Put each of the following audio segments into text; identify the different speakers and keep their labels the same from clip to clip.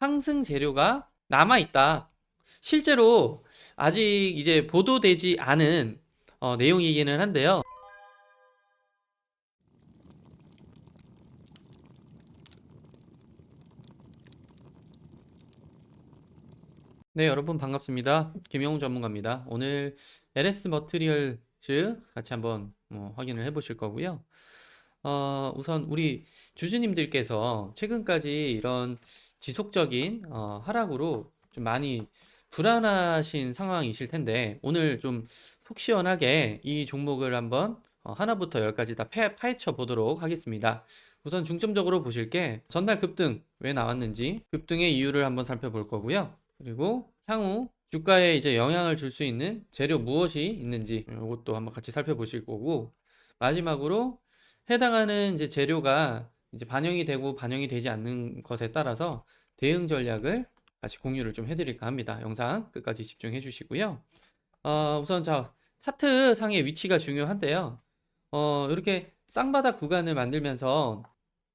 Speaker 1: 상승 재료가 남아 있다. 실제로 아직 이제 보도되지 않은 내용이기는 한데요. 네, 여러분 반갑습니다. 김영웅 전문가입니다. 오늘 LS 머티리얼즈 같이 한번 확인을 해 보실 거고요. 우선 우리 주주님들께서 최근까지 이런 지속적인 하락으로 좀 많이 불안하신 상황이실 텐데, 오늘 좀 속 시원하게 이 종목을 한번 하나부터 열까지 다 파헤쳐 보도록 하겠습니다. 우선 중점적으로 보실 게 전날 급등 왜 나왔는지, 급등의 이유를 한번 살펴볼 거고요. 그리고 향후 주가에 이제 영향을 줄 수 있는 재료 무엇이 있는지 이것도 한번 같이 살펴보실 거고, 마지막으로 해당하는 이제 재료가 이제 반영이 되고 반영이 되지 않는 것에 따라서 대응 전략을 같이 공유를 좀 해드릴까 합니다. 영상 끝까지 집중해 주시고요. 우선 자, 차트 상의 위치가 중요한데요. 이렇게 쌍바닥 구간을 만들면서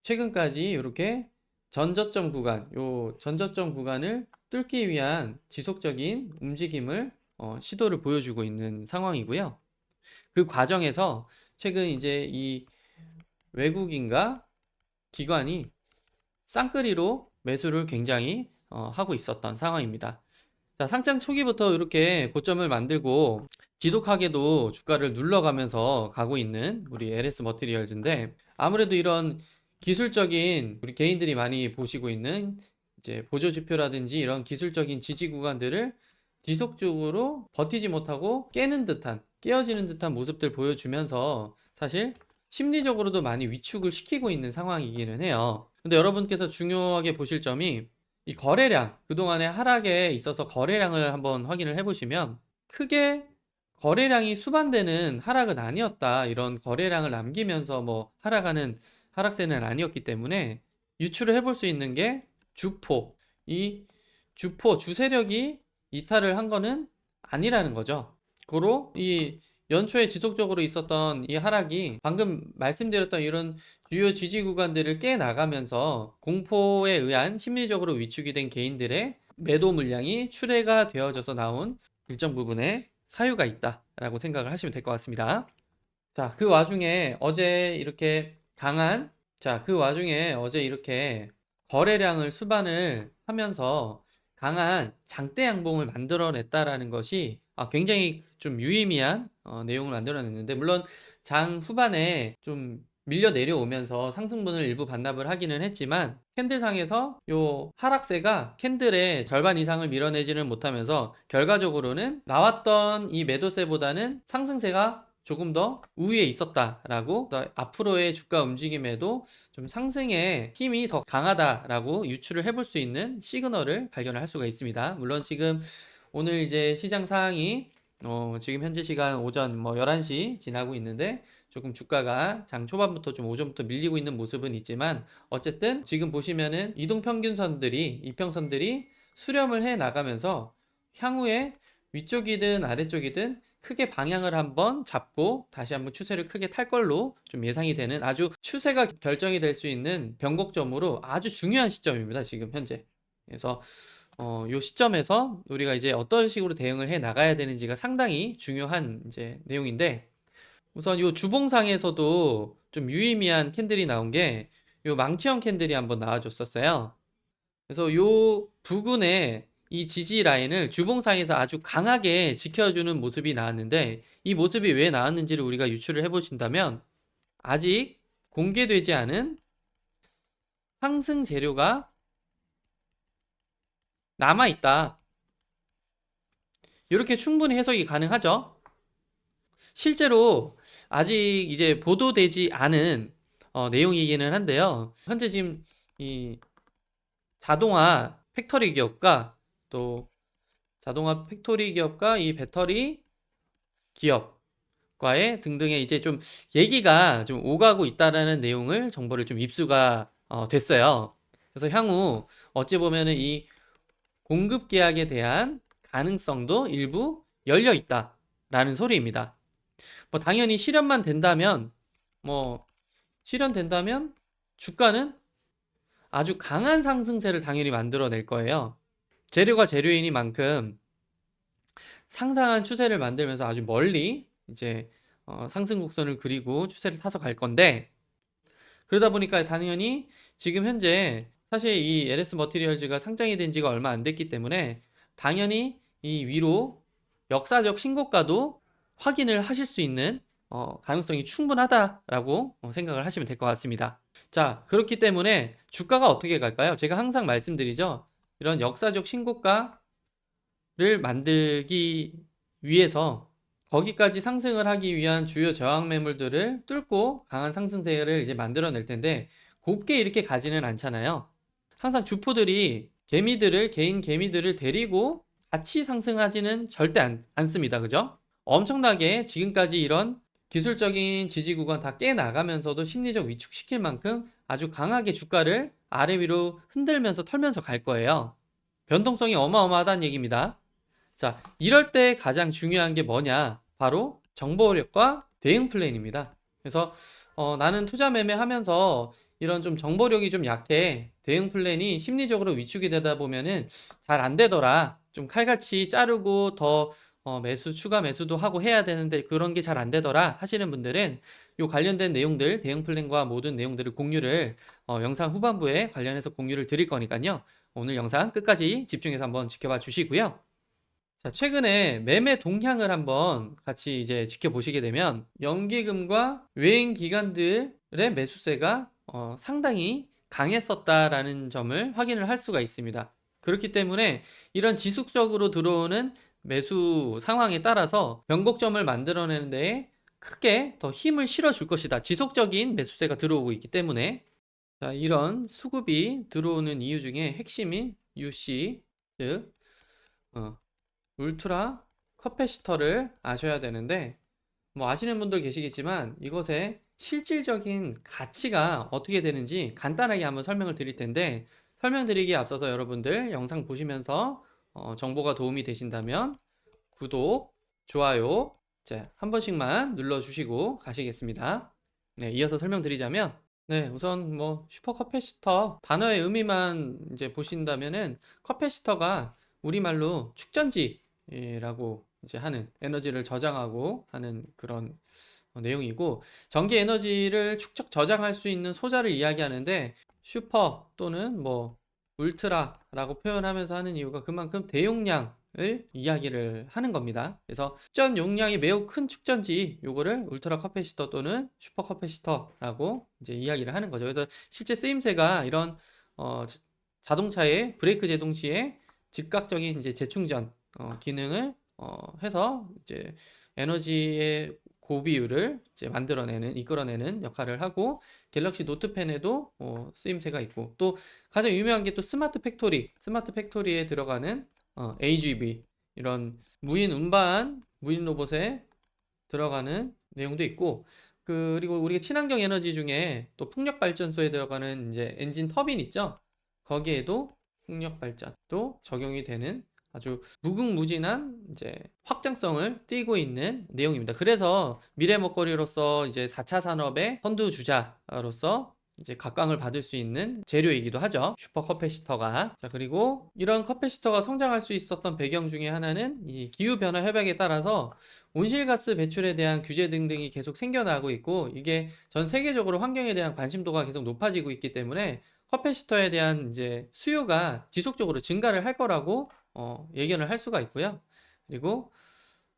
Speaker 1: 최근까지 이렇게 전저점 구간, 요 전저점 구간을 뚫기 위한 지속적인 움직임을 시도를 보여주고 있는 상황이고요. 그 과정에서 최근 이제 이 외국인과 기관이 쌍끌이로 매수를 굉장히 하고 있었던 상황입니다. 자, 상장 초기부터 이렇게 고점을 만들고 지독하게도 주가를 눌러가면서 가고 있는 우리 LS 머티리얼즈인데, 아무래도 이런 기술적인 우리 개인들이 많이 보시고 있는 이제 보조 지표라든지 이런 기술적인 지지 구간들을 지속적으로 버티지 못하고 깨는 듯한, 깨어지는 듯한 모습들 보여주면서 사실 심리적으로도 많이 위축을 시키고 있는 상황이기는 해요. 근데 여러분께서 중요하게 보실 점이 이 거래량, 그동안의 하락에 있어서 거래량을 한번 확인을 해보시면 크게 거래량이 수반되는 하락은 아니었다. 이런 거래량을 남기면서 뭐 하락하는 하락세는 아니었기 때문에 유추를 해볼 수 있는 게 주포, 이 주세력이 이탈을 한 거는 아니라는 거죠. 고로 이 연초에 지속적으로 있었던 이 하락이 방금 말씀드렸던 이런 주요 지지 구간들을 깨 나가면서 공포에 의한 심리적으로 위축이 된 개인들의 매도 물량이 출회가 되어져서 나온 일정 부분의 사유가 있다라고 생각을 하시면 될 것 같습니다. 자, 그 와중에 어제 이렇게 강한, 자, 그 와중에 어제 이렇게 거래량을 수반을 하면서 강한 장대 양봉을 만들어냈다라는 것이 굉장히 좀 유의미한 내용을 만들어냈는데, 물론 장 후반에 좀 밀려 내려오면서 상승분을 일부 반납을 하기는 했지만 캔들상에서 요 하락세가 캔들의 절반 이상을 밀어내지는 못하면서 결과적으로는 나왔던 이 매도세보다는 상승세가 조금 더 우위에 있었다라고, 앞으로의 주가 움직임에도 좀 상승의 힘이 더 강하다라고 유추를 해볼 수 있는 시그널을 발견을 할 수가 있습니다. 물론 지금 오늘 이제 시장 상황이 지금 현재 시간 오전 뭐 11시 지나고 있는데 조금 주가가 장 초반부터 좀 오전부터 밀리고 있는 모습은 있지만, 어쨌든 지금 보시면은 이동평균선들이, 이평선들이 수렴을 해 나가면서 향후에 위쪽이든 아래쪽이든 크게 방향을 한번 잡고 다시 한번 추세를 크게 탈 걸로 좀 예상이 되는, 아주 추세가 결정이 될 수 있는 변곡점으로 아주 중요한 시점입니다, 지금 현재. 그래서 요 시점에서 우리가 이제 어떤 식으로 대응을 해 나가야 되는지가 상당히 중요한 이제 내용인데, 우선 요 주봉상에서도 좀 유의미한 캔들이 나온 게 요 망치형 캔들이 한번 나와줬었어요. 그래서 요 부근에 이 지지 라인을 주봉상에서 아주 강하게 지켜주는 모습이 나왔는데, 이 모습이 왜 나왔는지를 우리가 유추를 해보신다면 아직 공개되지 않은 상승 재료가 남아 있다. 이렇게 충분히 해석이 가능하죠. 실제로 아직 이제 보도되지 않은 내용이기는 한데요. 현재 지금 이 자동화 팩토리 기업과 또 자동화 팩토리 기업과 이 배터리 기업과의 등등의 이제 좀 얘기가 좀 오가고 있다라는 내용을, 정보를 좀 입수가 됐어요. 그래서 향후 어찌 보면은 이 공급 계약에 대한 가능성도 일부 열려 있다라는 소리입니다. 뭐 당연히 실현만 된다면, 뭐 실현된다면 주가는 아주 강한 상승세를 당연히 만들어낼 거예요. 재료가 재료이니만큼 상당한 추세를 만들면서 아주 멀리 이제 상승 곡선을 그리고 추세를 타서 갈 건데, 그러다 보니까 당연히 지금 현재 사실 이 LS 머티리얼즈가 상장이 된 지가 얼마 안 됐기 때문에 당연히 이 위로 역사적 신고가도 확인을 하실 수 있는 가능성이 충분하다라고 생각을 하시면 될 것 같습니다. 자, 그렇기 때문에 주가가 어떻게 갈까요? 제가 항상 말씀드리죠. 이런 역사적 신고가를 만들기 위해서 거기까지 상승을 하기 위한 주요 저항 매물들을 뚫고 강한 상승세를 이제 만들어낼 텐데, 곱게 이렇게 가지는 않잖아요. 항상 주포들이 개인 개미들을 데리고 같이 상승하지는 절대 않습니다. 그죠? 엄청나게 지금까지 이런 기술적인 지지 구간 다 깨나가면서도 심리적 위축시킬 만큼 아주 강하게 주가를 아래 위로 흔들면서 털면서 갈 거예요. 변동성이 어마어마하다는 얘기입니다. 자, 이럴 때 가장 중요한 게 뭐냐? 바로 정보력과 대응 플랜입니다. 그래서 나는 투자 매매하면서 이런 좀 정보력이 좀 약해. 대응 플랜이 심리적으로 위축이 되다 보면은 잘 안 되더라. 좀 칼같이 자르고 더 추가 매수도 하고 해야 되는데 그런 게 잘 안 되더라 하시는 분들은 요 관련된 내용들, 대응 플랜과 모든 내용들을 공유를 영상 후반부에 관련해서 공유를 드릴 거니까요. 오늘 영상 끝까지 집중해서 한번 지켜봐 주시고요. 자, 최근에 매매 동향을 한번 같이 이제 지켜보시게 되면 연기금과 외인 기관들의 매수세가 상당히 강했었다라는 점을 확인을 할 수가 있습니다. 그렇기 때문에 이런 지속적으로 들어오는 매수 상황에 따라서 변곡점을 만들어내는 데에 크게 더 힘을 실어줄 것이다. 지속적인 매수세가 들어오고 있기 때문에. 자, 이런 수급이 들어오는 이유 중에 핵심인 UC, 즉 울트라 커패시터를 아셔야 되는데, 뭐 아시는 분들 계시겠지만 이것의 실질적인 가치가 어떻게 되는지 간단하게 한번 설명을 드릴 텐데, 설명드리기에 앞서서 여러분들 영상 보시면서 정보가 도움이 되신다면 구독, 좋아요 한 번씩만 눌러주시고 가시겠습니다. 네, 이어서 설명드리자면, 네, 우선 뭐 슈퍼 커패시터 단어의 의미만 이제 보신다면은 커패시터가 우리말로 축전지라고 이제 하는, 에너지를 저장하고 하는 그런 내용이고, 전기 에너지를 축적 저장할 수 있는 소자를 이야기하는데, 슈퍼 또는 뭐 울트라라고 표현하면서 하는 이유가 그만큼 대용량을 이야기를 하는 겁니다. 그래서 축전 용량이 매우 큰 축전지, 요거를 울트라 커패시터 또는 슈퍼 커패시터라고 이제 이야기를 하는 거죠. 그래서 실제 쓰임새가 이런 자동차의 브레이크 제동 시에 즉각적인 이제 재충전 기능을 해서 이제 에너지의 고비율을 이제 이끌어내는 역할을 하고, 갤럭시 노트펜에도 쓰임새가 있고, 또 가장 유명한 게 또 스마트 팩토리에 들어가는 AGV, 이런 무인 운반, 무인 로봇에 들어가는 내용도 있고, 그리고 우리가 친환경 에너지 중에 또 풍력 발전소에 들어가는 이제 엔진 터빈 있죠? 거기에도 풍력 발전도 적용이 되는 아주 무궁무진한 이제 확장성을 띠고 있는 내용입니다. 그래서 미래 먹거리로서 이제 4차 산업의 선두주자로서 이제 각광을 받을 수 있는 재료이기도 하죠. 슈퍼 커패시터가. 자, 그리고 이런 커패시터가 성장할 수 있었던 배경 중에 하나는 이 기후변화 협약에 따라서 온실가스 배출에 대한 규제 등등이 계속 생겨나고 있고, 이게 전 세계적으로 환경에 대한 관심도가 계속 높아지고 있기 때문에 커패시터에 대한 이제 수요가 지속적으로 증가를 할 거라고 예견을 할 수가 있고요. 그리고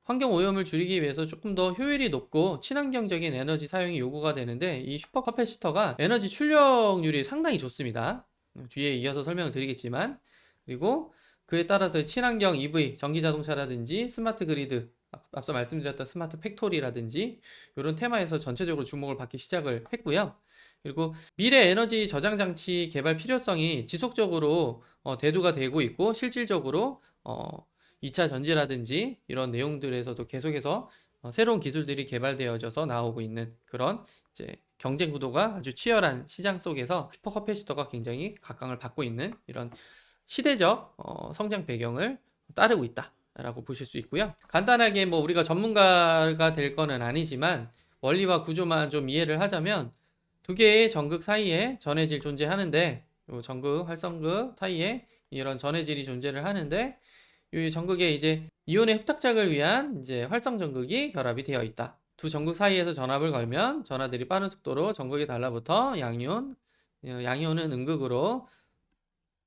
Speaker 1: 환경 오염을 줄이기 위해서 조금 더 효율이 높고 친환경적인 에너지 사용이 요구가 되는데, 이 슈퍼 카패시터가 에너지 출력률이 상당히 좋습니다. 뒤에 이어서 설명을 드리겠지만, 그리고 그에 따라서 친환경 EV, 전기자동차라든지 스마트 그리드, 앞서 말씀드렸던 스마트 팩토리라든지 이런 테마에서 전체적으로 주목을 받기 시작을 했고요. 그리고 미래 에너지 저장 장치 개발 필요성이 지속적으로 대두가 되고 있고, 실질적으로 2차 전지라든지 이런 내용들에서도 계속해서 새로운 기술들이 개발되어져서 나오고 있는 그런 이제 경쟁 구도가 아주 치열한 시장 속에서 슈퍼 커패시터가 굉장히 각광을 받고 있는 이런 시대적 성장 배경을 따르고 있다라고 보실 수 있고요. 간단하게 뭐 우리가 전문가가 될 거는 아니지만 원리와 구조만 좀 이해를 하자면, 두 개의 전극 사이에 전해질 존재하는데, 요 전극, 활성극 사이에 이런 전해질이 존재를 하는데 이 전극에 이제 이온의 흡착작을 위한 이제 활성 전극이 결합이 되어 있다. 두 전극 사이에서 전압을 걸면 전하들이 빠른 속도로 전극에 달라붙어 양이온, 양이온은 음극으로,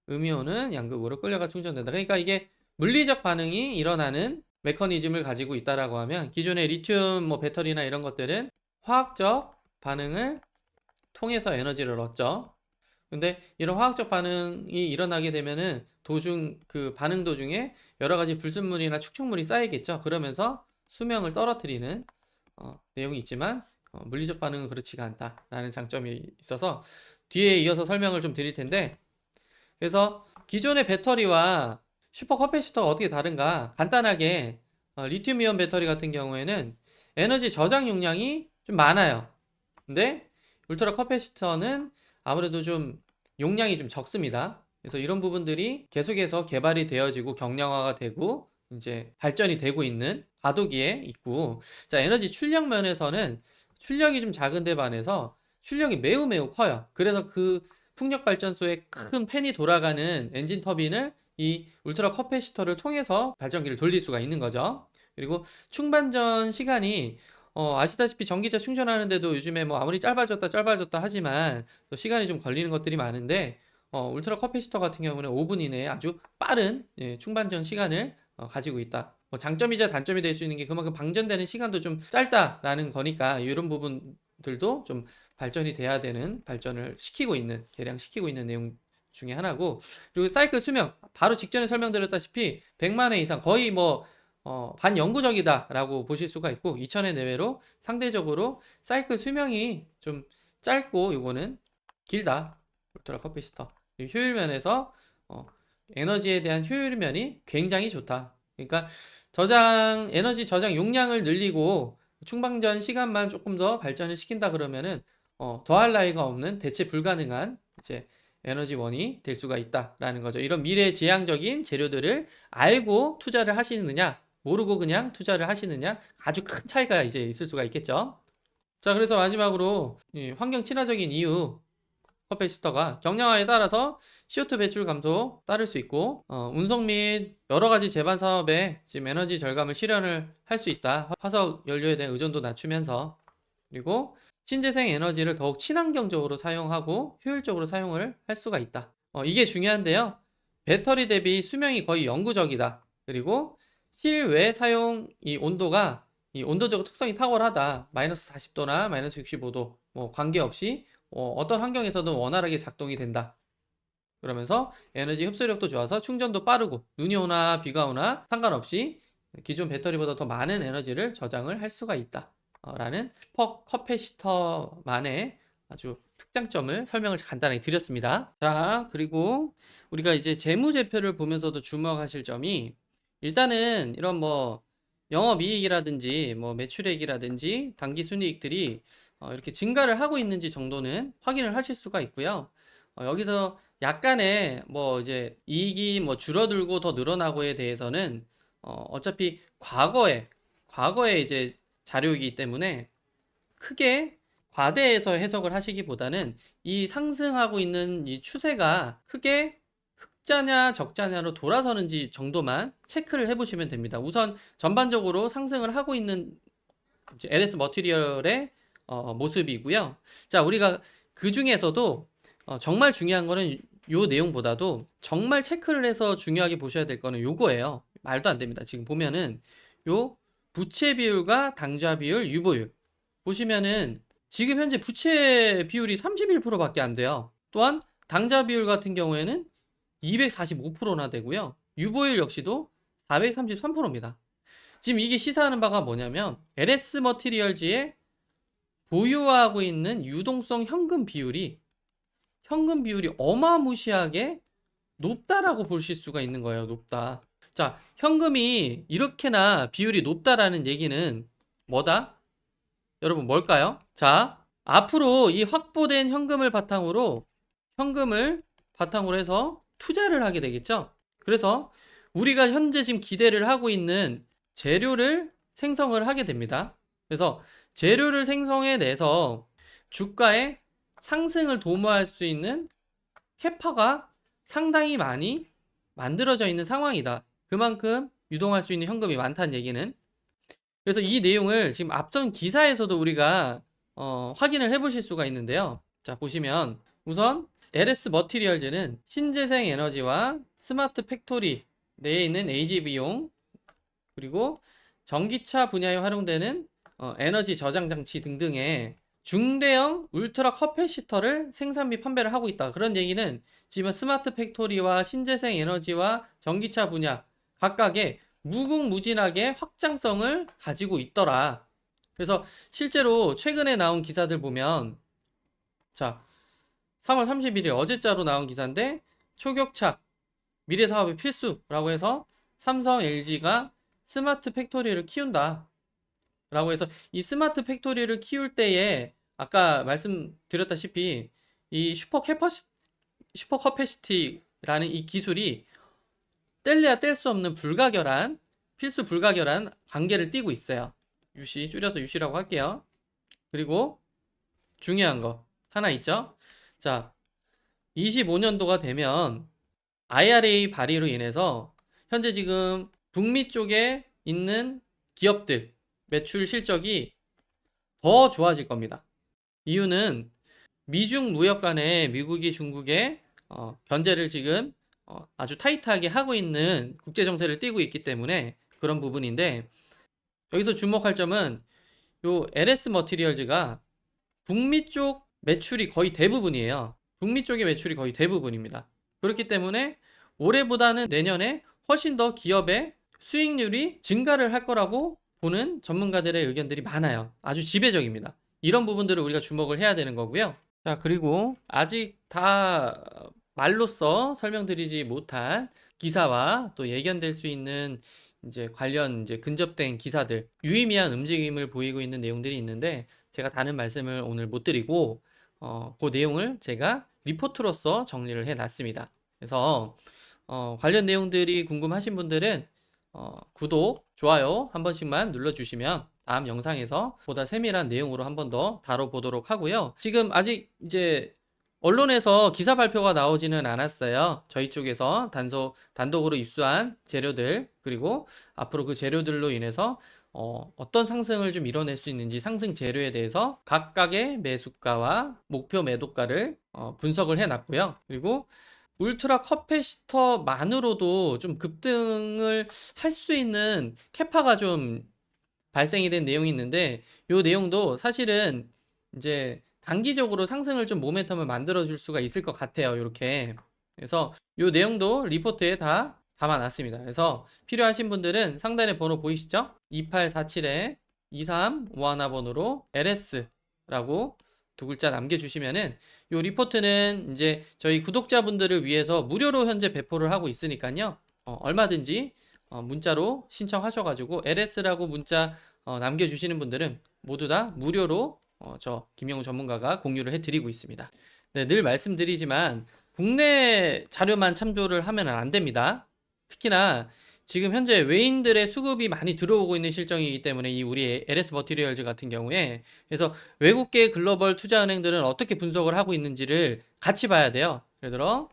Speaker 1: 음이온은 양극으로 끌려가 충전된다. 그러니까 이게 물리적 반응이 일어나는 메커니즘을 가지고 있다라고 하면 기존의 리튬 뭐 배터리나 이런 것들은 화학적 반응을 통해서 에너지를 얻죠. 근데 이런 화학적 반응이 일어나게 되면은 도중 그 반응 도중에 여러 가지 불순물이나 축적물이 쌓이겠죠. 그러면서 수명을 떨어뜨리는 내용이 있지만 물리적 반응은 그렇지가 않다라는 장점이 있어서 뒤에 이어서 설명을 좀 드릴 텐데, 그래서 기존의 배터리와 슈퍼커패시터가 어떻게 다른가 간단하게 리튬이온 배터리 같은 경우에는 에너지 저장 용량이 좀 많아요. 근데 울트라 커패시터는 아무래도 좀 용량이 좀 적습니다. 그래서 이런 부분들이 계속해서 개발이 되어지고 경량화가 되고 이제 발전이 되고 있는 과도기에 있고, 자, 에너지 출력 면에서는 출력이 좀 작은데 반해서 출력이 매우 매우 커요. 그래서 그 풍력 발전소에 큰 팬이 돌아가는 엔진 터빈을 이 울트라 커패시터를 통해서 발전기를 돌릴 수가 있는 거죠. 그리고 충반전 시간이 아시다시피 전기차 충전하는데도 요즘에 뭐 아무리 짧아졌다 하지만 또 시간이 좀 걸리는 것들이 많은데, 울트라 커패시터 같은 경우는 5분 이내에 아주 빠른 충반전 시간을 가지고 있다. 뭐 장점이자 단점이 될 수 있는 게 그만큼 방전되는 시간도 좀 짧다라는 거니까 이런 부분들도 좀 발전이 돼야 되는, 발전을 시키고 있는, 개량시키고 있는 내용 중에 하나고, 그리고 사이클 수명 바로 직전에 설명드렸다시피 100만 회 이상, 거의 뭐 반영구적이다라고 보실 수가 있고 2000회 내외로 상대적으로 사이클 수명이 좀 짧고 요거는 길다. 울트라 커패시터. 효율 면에서 에너지에 대한 효율 면이 굉장히 좋다. 그러니까 에너지 저장 용량을 늘리고 충방전 시간만 조금 더 발전을 시킨다 그러면은 더할 나위가 없는 대체 불가능한 이제 에너지원이 될 수가 있다라는 거죠. 이런 미래지향적인 재료들을 알고 투자를 하시느냐, 모르고 그냥 투자를 하시느냐, 아주 큰 차이가 이제 있을 수가 있겠죠. 자, 그래서 마지막으로 환경 친화적인 이유, 커패시터가 경량화에 따라서 CO2 배출 감소 따를 수 있고, 운송 및 여러 가지 제반 사업에 지금 에너지 절감을 실현을 할 수 있다. 화석 연료에 대한 의존도 낮추면서, 그리고 신재생 에너지를 더욱 친환경적으로 사용하고 효율적으로 사용을 할 수가 있다. 이게 중요한데요. 배터리 대비 수명이 거의 영구적이다. 그리고 실외 사용 이 온도적 특성이 탁월하다. 마이너스 40도나 마이너스 65도 뭐 관계없이 어떤 환경에서도 원활하게 작동이 된다. 그러면서 에너지 흡수력도 좋아서 충전도 빠르고 눈이 오나 비가 오나 상관없이 기존 배터리보다 더 많은 에너지를 저장을 할 수가 있다. 라는 슈퍼커패시터만의 아주 특장점을 설명을 간단하게 드렸습니다. 자, 그리고 우리가 이제 재무제표를 보면서도 주목하실 점이, 일단은 이런 뭐 영업이익이라든지 뭐 매출액이라든지 당기순이익들이 이렇게 증가를 하고 있는지 정도는 확인을 하실 수가 있고요. 여기서 약간의 뭐 이제 이익이 뭐 줄어들고 더 늘어나고에 대해서는 어차피 과거에 이제 자료이기 때문에 크게 과대해서 해석을 하시기보다는 이 상승하고 있는 이 추세가 크게 흑자냐 적자냐로 돌아서는지 정도만 체크를 해보시면 됩니다. 우선 전반적으로 상승을 하고 있는 LS 머티리얼의 모습이고요. 자, 우리가 그 중에서도 정말 중요한 거는 요 내용보다도 정말 체크를 해서 중요하게 보셔야 될 거는 요거예요. 말도 안 됩니다. 지금 보면은 요 부채 비율과 당좌 비율, 유보율 보시면은 지금 현재 부채 비율이 31%밖에 안 돼요. 또한 당좌 비율 같은 경우에는 245%나 되고요. 유보율 역시도 433%입니다. 지금 이게 시사하는 바가 뭐냐면 LS 머티리얼즈의 보유하고 있는 유동성 현금 비율이 어마무시하게 높다라고 보실 수가 있는 거예요. 높다. 자, 현금이 이렇게나 비율이 높다라는 얘기는 뭐다? 여러분 뭘까요? 자, 앞으로 이 확보된 현금을 바탕으로 해서 투자를 하게 되겠죠. 그래서 우리가 현재 지금 기대를 하고 있는 재료를 생성을 하게 됩니다. 그래서 재료를 생성해내서 주가의 상승을 도모할 수 있는 캐파가 상당히 많이 만들어져 있는 상황이다. 그만큼 유동할 수 있는 현금이 많다는 얘기는. 그래서 이 내용을 지금 앞선 기사에서도 우리가 확인을 해보실 수가 있는데요. 자, 보시면 우선 LS 머티리얼즈는 신재생 에너지와 스마트 팩토리 내에 있는 AG 비용, 그리고 전기차 분야에 활용되는 에너지 저장 장치 등등의 중대형 울트라 커패시터를 생산 및 판매를 하고 있다. 그런 얘기는 지금 스마트 팩토리와 신재생 에너지와 전기차 분야 각각의 무궁무진하게 확장성을 가지고 있더라. 그래서 실제로 최근에 나온 기사들 보면, 자, 3월 31일 어제자로 나온 기사인데, 초격차 미래 사업의 필수라고 해서 삼성, LG가 스마트 팩토리를 키운다 라고 해서, 이 스마트 팩토리를 키울 때에 아까 말씀드렸다시피 이 슈퍼 커패시티라는 이 기술이 뗄래야 뗄 수 없는 필수 불가결한 관계를 띠고 있어요. 유시, 줄여서 유시라고 할게요. 그리고 중요한 거 하나 있죠. 자, 25년도가 되면 IRA 발의로 인해서 현재 지금 북미 쪽에 있는 기업들 매출 실적이 더 좋아질 겁니다. 이유는 미중 무역 간에 미국이 중국의 견제를 지금 아주 타이트하게 하고 있는 국제 정세를 띠고 있기 때문에 그런 부분인데, 여기서 주목할 점은 요 LS 머티리얼즈가 북미 쪽 매출이 거의 대부분이에요. 북미 쪽의 매출이 거의 대부분입니다. 그렇기 때문에 올해보다는 내년에 훨씬 더 기업의 수익률이 증가를 할 거라고 보는 전문가들의 의견들이 많아요. 아주 지배적입니다. 이런 부분들을 우리가 주목을 해야 되는 거고요. 자, 그리고 아직 다 말로써 설명드리지 못한 기사와 또 예견될 수 있는 이제 관련 이제 근접된 기사들, 유의미한 움직임을 보이고 있는 내용들이 있는데, 제가 다른 말씀을 오늘 못 드리고 그 내용을 제가 리포트로서 정리를 해 놨습니다. 그래서 관련 내용들이 궁금하신 분들은 구독, 좋아요 한 번씩만 눌러주시면 다음 영상에서 보다 세밀한 내용으로 한 번 더 다뤄보도록 하고요. 지금 아직 이제 언론에서 기사 발표가 나오지는 않았어요. 저희 쪽에서 단독으로 입수한 재료들, 그리고 앞으로 그 재료들로 인해서 어떤 상승을 좀 이뤄낼 수 있는지 상승 재료에 대해서 각각의 매수가와 목표 매도가를 분석을 해놨고요. 그리고 울트라 커패시터만으로도 좀 급등을 할 수 있는 캐파가 좀 발생이 된 내용이 있는데, 이 내용도 사실은 이제 단기적으로 상승을 좀 모멘텀을 만들어 줄 수가 있을 것 같아요. 이렇게. 그래서 이 내용도 리포트에 다 담아놨습니다. 그래서 필요하신 분들은 상단에 번호 보이시죠? 2847에 2351번으로 LS라고 두 글자 남겨주시면은 이 리포트는 이제 저희 구독자분들을 위해서 무료로 현재 배포를 하고 있으니까요. 얼마든지 문자로 신청하셔가지고 LS라고 문자 남겨주시는 분들은 모두 다 무료로 저 김영우 전문가가 공유를 해드리고 있습니다. 네, 늘 말씀드리지만 국내 자료만 참조를 하면 안 됩니다. 특히나 지금 현재 외인들의 수급이 많이 들어오고 있는 실정이기 때문에 이 우리 LS 머티리얼즈 같은 경우에, 그래서 외국계 글로벌 투자은행들은 어떻게 분석을 하고 있는지를 같이 봐야 돼요. 예를 들어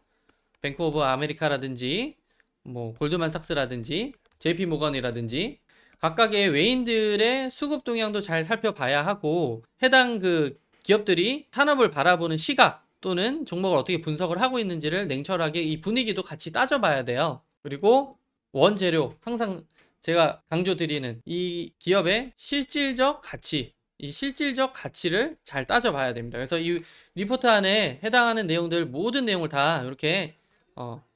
Speaker 1: 뱅크 오브 아메리카라든지 뭐 골드만삭스라든지 JP 모건이라든지 각각의 외인들의 수급 동향도 잘 살펴봐야 하고, 해당 그 기업들이 산업을 바라보는 시각 또는 종목을 어떻게 분석을 하고 있는지를 냉철하게 이 분위기도 같이 따져봐야 돼요. 그리고 원재료, 항상 제가 강조드리는 이 기업의 실질적 가치, 이 실질적 가치를 잘 따져봐야 됩니다. 그래서 이 리포트 안에 해당하는 내용들, 모든 내용을 다 이렇게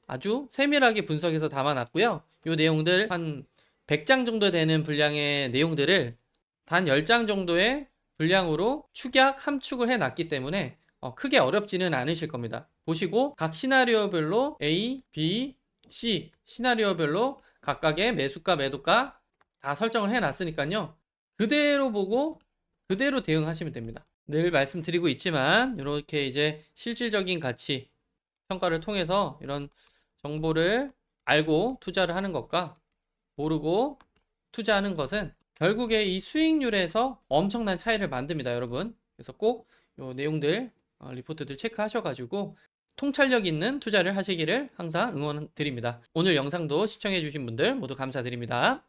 Speaker 1: 아주 세밀하게 분석해서 담아놨고요. 이 내용들 한 100장 정도 되는 분량의 내용들을 단 10장 정도의 분량으로 축약, 함축을 해놨기 때문에 크게 어렵지는 않으실 겁니다. 보시고 각 시나리오별로 A, B, C 시나리오별로 각각의 매수가, 매도가 다 설정을 해놨으니까요. 그대로 보고 그대로 대응하시면 됩니다. 늘 말씀드리고 있지만 이렇게 이제 실질적인 가치 평가를 통해서 이런 정보를 알고 투자를 하는 것과 모르고 투자하는 것은 결국에 이 수익률에서 엄청난 차이를 만듭니다, 여러분. 그래서 꼭 이 내용들, 리포트들 체크하셔가지고 통찰력 있는 투자를 하시기를 항상 응원드립니다. 오늘 영상도 시청해주신 분들 모두 감사드립니다.